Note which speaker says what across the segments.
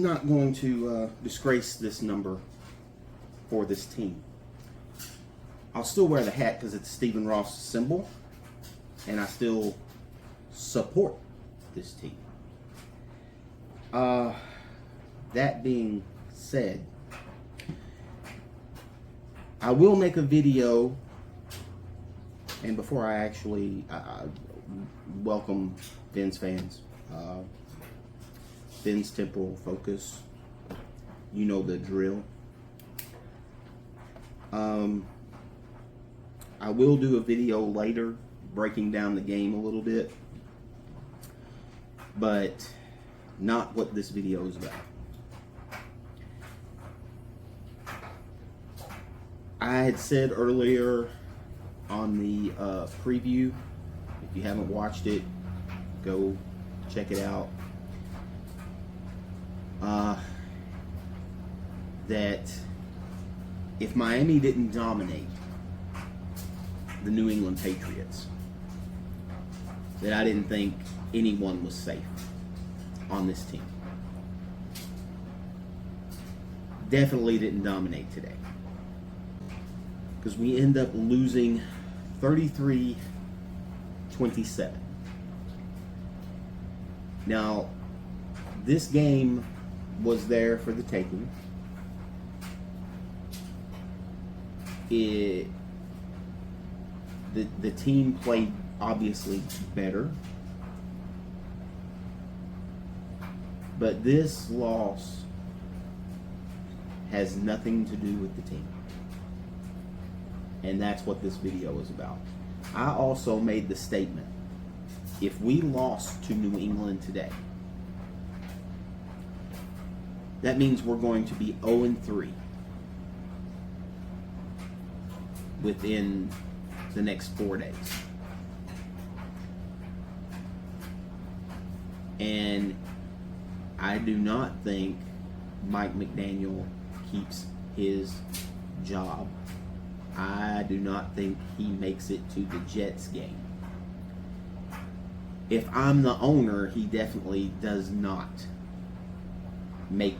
Speaker 1: not going to disgrace this number for this team. I'll still wear the hat because it's Stephen Ross symbol, and I still support this team. That being said, I will make a video, and before I actually welcome Fins fans, Fins temporal focus, you know the drill. I will do a video later breaking down the game a little bit, but not what this video is about. I had said earlier on the preview, if you haven't watched it, go check it out, that if Miami didn't dominate the New England Patriots, that I didn't think anyone was safe on this team. Definitely didn't dominate today, because we end up losing 33-27. Now, this game was there for the taking. The team played obviously better, but this loss has nothing to do with the team, and that's what this video is about. I also made the statement, if we lost to New England today, that means we're going to be 0-3 within the next 4 days. And I do not think Mike McDaniel keeps his job. I do not think he makes it to the Jets game. If I'm the owner, he definitely does not make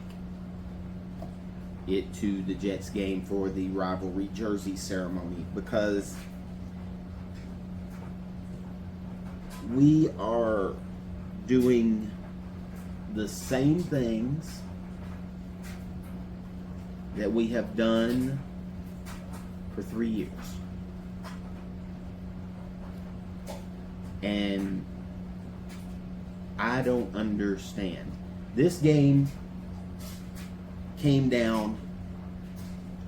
Speaker 1: it to the Jets game for the rivalry jersey ceremony, because we are doing the same things that we have done for 3 years. And I don't understand. This game came down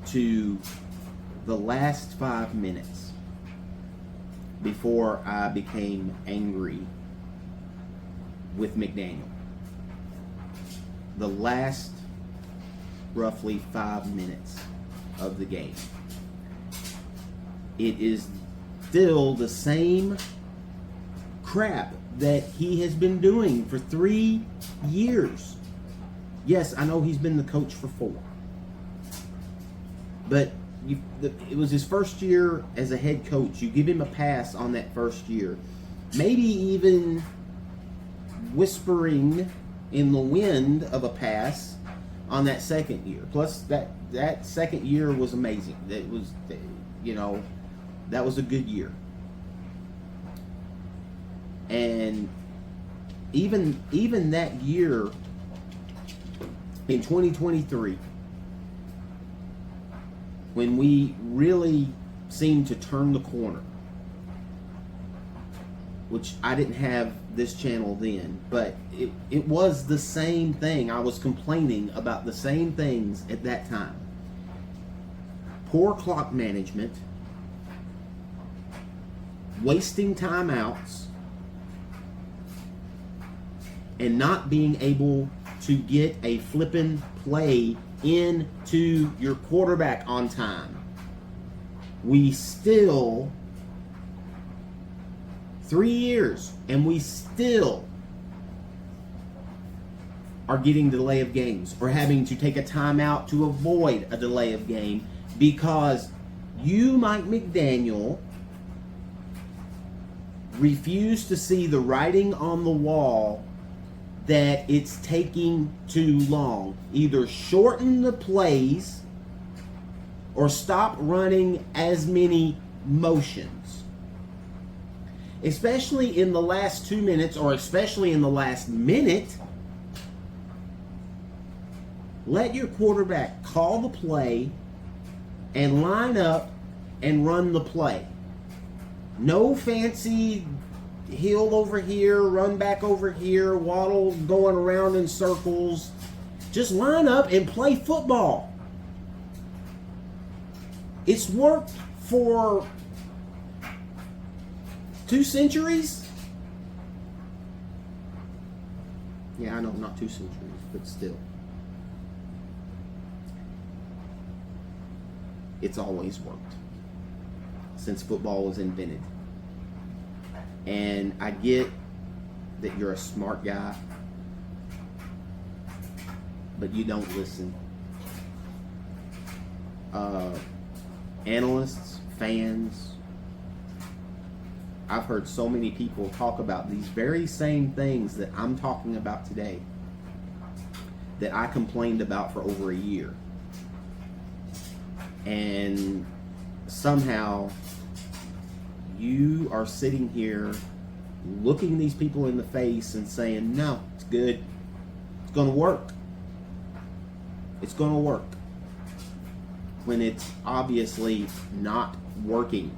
Speaker 1: to the last 5 minutes before I became angry with McDaniel. The last roughly 5 minutes of the game. It is still the same crap that he has been doing for 3 years. Yes, I know he's been the coach for 4. But it was his first year as a head coach. You give him a pass on that first year. Maybe even whispering in the wind of a pass on that second year. Plus, that second year was amazing. That was, that was a good year. And even that year in 2023, when we really seemed to turn the corner, which I didn't have this channel then, but it was the same thing. I was complaining about the same things at that time. Poor clock management, wasting timeouts, and not being able to get a flippin' play into your quarterback on time. We still, 3 years, and we still are getting delay of games or having to take a timeout to avoid a delay of game because you, Mike McDaniel, refuse to see the writing on the wall that it's taking too long. Either shorten the plays or stop running as many motions. Especially in the last 2 minutes, or especially in the last minute, let your quarterback call the play and line up and run the play. No fancy heel over here, run back over here, waddle going around in circles. Just line up and play football. It's worked for 2 centuries. Yeah, I know, not 2 centuries, but still. It's always worked since football was invented. And I get that you're a smart guy, but you don't listen. Analysts, fans, I've heard so many people talk about these very same things that I'm talking about today, that I complained about for over a year. And somehow you are sitting here looking these people in the face and saying, no, it's good. It's going to work. It's going to work. When it's obviously not working.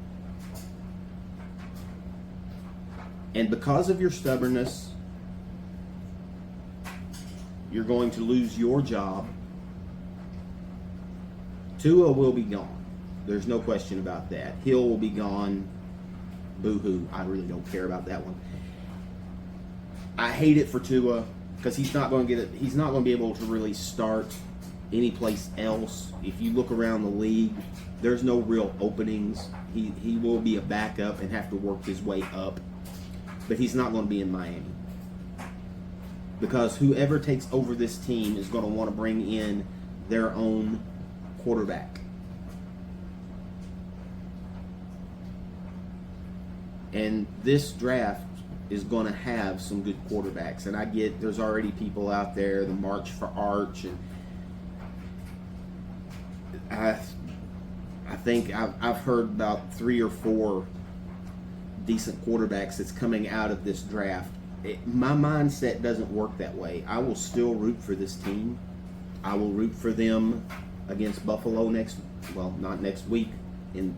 Speaker 1: And because of your stubbornness, you're going to lose your job. Tua will be gone. There's no question about that. Hill will be gone. Boo-hoo. I really don't care about that one. I hate it for Tua because he's not going to get it. He's not going to be able to really start anyplace else. If you look around the league, there's no real openings. He will be a backup and have to work his way up. But he's not going to be in Miami. Because whoever takes over this team is going to want to bring in their own quarterback. And this draft is going to have some good quarterbacks. And I get there's already people out there, the March for Arch, and I think I've heard about 3 or 4 decent quarterbacks that's coming out of this draft. My mindset doesn't work that way. I will still root for this team. I will root for them against Buffalo not next week, in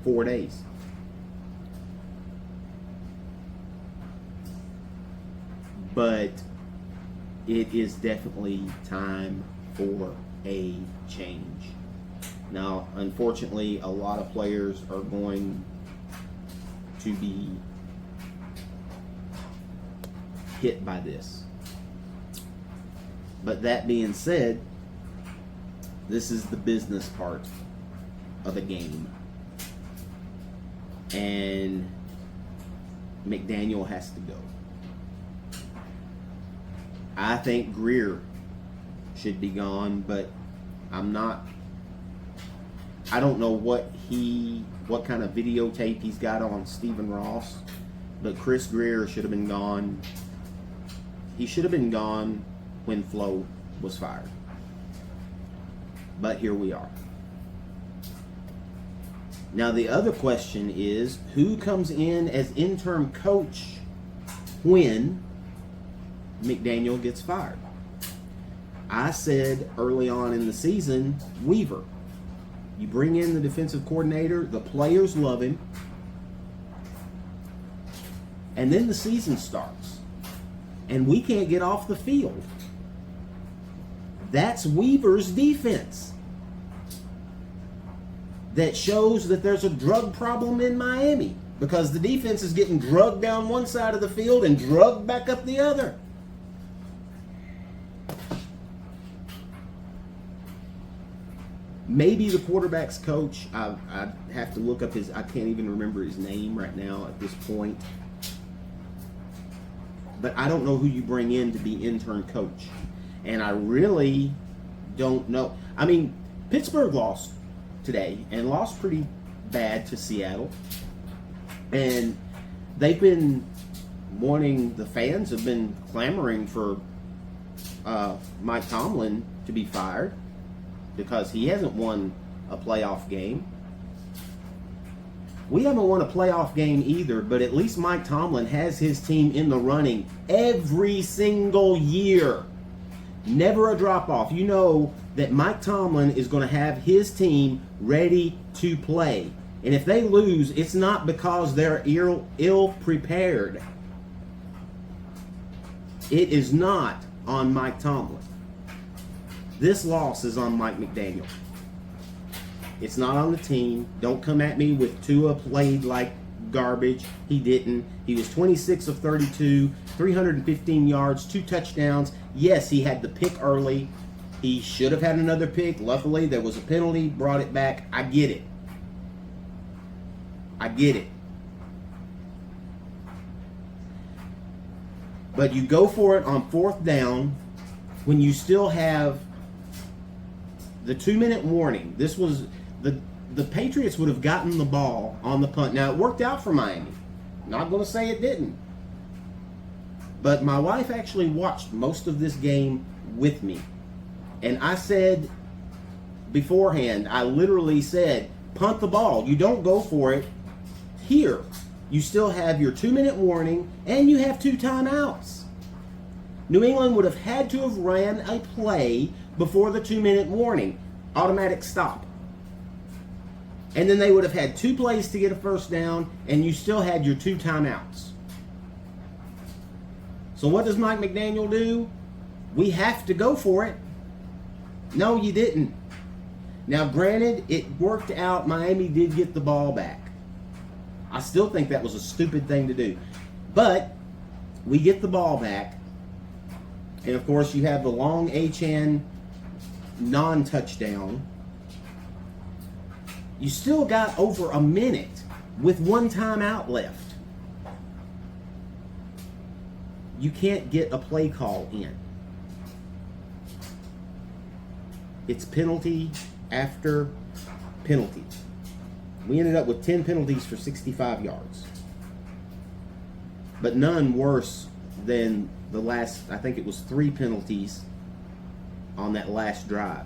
Speaker 1: 4 days. But it is definitely time for a change. Now, unfortunately, a lot of players are going to be hit by this. But that being said, this is the business part of the game. And McDaniel has to go. I think Greer should be gone, but I don't know what kind of videotape he's got on Stephen Ross, but Chris Greer should have been gone. He should have been gone when Flo was fired. But here we are. Now the other question is, who comes in as interim coach when McDaniel gets fired? I said early on in the season, Weaver. You bring in the defensive coordinator, the players love him, and then the season starts, and we can't get off the field. That's Weaver's defense. That shows that there's a drug problem in Miami, because the defense is getting drugged down one side of the field and drugged back up the other. Maybe the quarterback's coach, I have to look up I can't even remember his name right now at this point. But I don't know who you bring in to be intern coach. And I really don't know. I mean, Pittsburgh lost today and lost pretty bad to Seattle. And they've been the fans have been clamoring for Mike Tomlin to be fired because he hasn't won a playoff game. We haven't won a playoff game either, but at least Mike Tomlin has his team in the running every single year. Never a drop-off. You know that Mike Tomlin is going to have his team ready to play. And if they lose, it's not because they're ill-prepared. It is not on Mike Tomlin. This loss is on Mike McDaniel. It's not on the team. Don't come at me with Tua played like garbage. He didn't. He was 26 of 32, 315 yards, 2 touchdowns. Yes, he had the pick early. He should have had another pick. Luckily, there was a penalty, brought it back. I get it. I get it. But you go for it on 4th down when you still have the 2-minute warning. This was the Patriots would have gotten the ball on the punt. Now, it worked out for Miami. Not going to say it didn't. But my wife actually watched most of this game with me. And I said beforehand, I literally said, punt the ball. You don't go for it here. You still have your 2-minute warning, and you have 2 timeouts. New England would have had to have ran a play before the 2-minute warning. Automatic stop. And then they would have had 2 plays to get a first down, and you still had your 2 timeouts. So what does Mike McDaniel do? We have to go for it. No, you didn't. Now, granted, it worked out. Miami did get the ball back. I still think that was a stupid thing to do. But we get the ball back. And, of course, you have the long Achane non-touchdown. You still got over a minute with 1 timeout left. You can't get a play call in. It's penalty after penalty. We ended up with 10 penalties for 65 yards. But none worse than the last, I think it was 3 penalties on that last drive.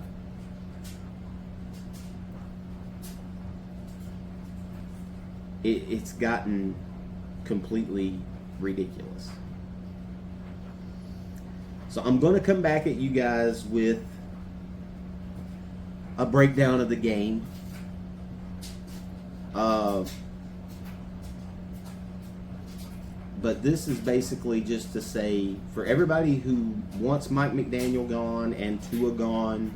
Speaker 1: It's gotten completely ridiculous. So I'm going to come back at you guys with a breakdown of the game. But this is basically just to say, for everybody who wants Mike McDaniel gone and Tua gone,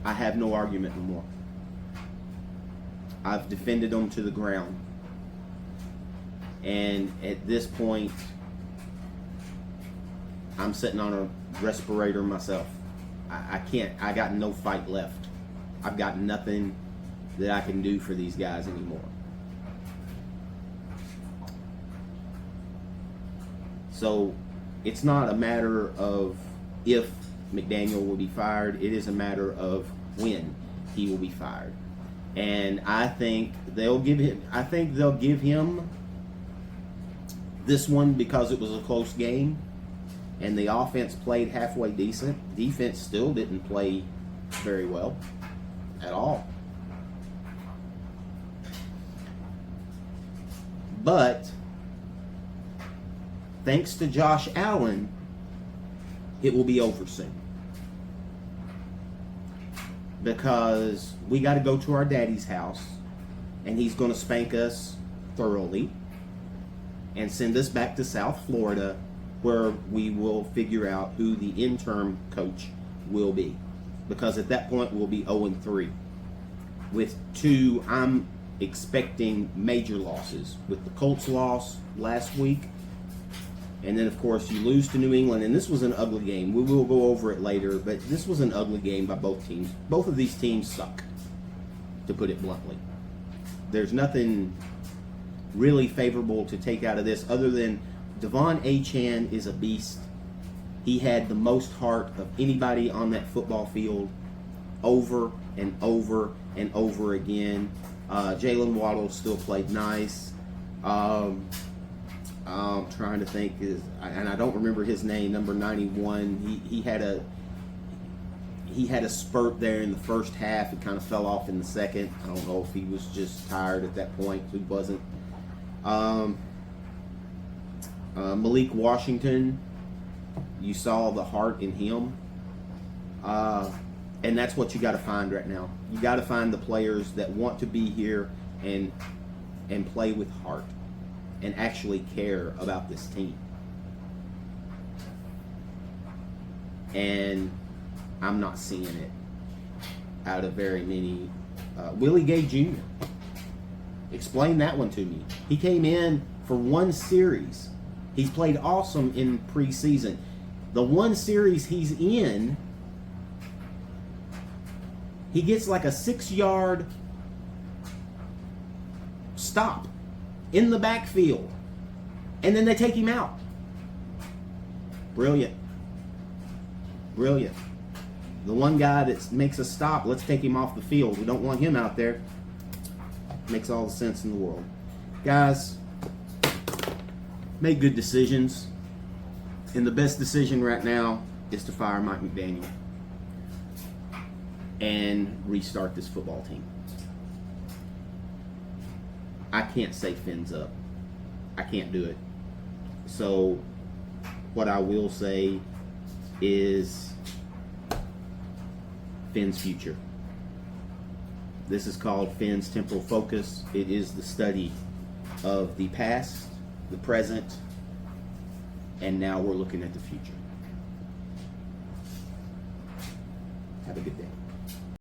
Speaker 1: I have no argument anymore. I've defended them to the ground. And at this point, I'm sitting on a respirator myself. I can't, I got no fight left. I've got nothing that I can do for these guys anymore. So it's not a matter of if McDaniel will be fired. It is a matter of when he will be fired. And I think they'll give him this one because it was a close game and the offense played halfway decent. Defense still didn't play very well at all. But thanks to Josh Allen, it will be over soon. Because we got to go to our daddy's house, and he's going to spank us thoroughly and send us back to South Florida, where we will figure out who the interim coach will be. Because at that point, we'll be 0-3. With 2, I'm expecting major losses. With the Colts loss last week, and then, of course, you lose to New England, and this was an ugly game. We will go over it later, but this was an ugly game by both teams. Both of these teams suck, to put it bluntly. There's nothing really favorable to take out of this other than Devon Achane is a beast. He had the most heart of anybody on that football field over and over and over again. Jalen Waddle still played nice. I'm trying to think, and I don't remember his name. Number 91. He had a spurt there in the first half. It kind of fell off in the second. I don't know if he was just tired at that point. He wasn't. Malik Washington. You saw the heart in him. And that's what you got to find right now. You got to find the players that want to be here and play with heart and actually care about this team. And I'm not seeing it out of very many. Willie Gay Jr. Explain that one to me. He came in for one series. He's played awesome in preseason. The one series he's in, he gets like a 6-yard stop in the backfield. And then they take him out. Brilliant. Brilliant. The one guy that makes a stop, let's take him off the field. We don't want him out there. Makes all the sense in the world. Guys, make good decisions. And the best decision right now is to fire Mike McDaniel and restart this football team. I can't say fins up. I can't do it. So what I will say is Finn's future. This is called Finn's Temporal Focus. It is the study of the past, the present, and now we're looking at the future. Have a good day.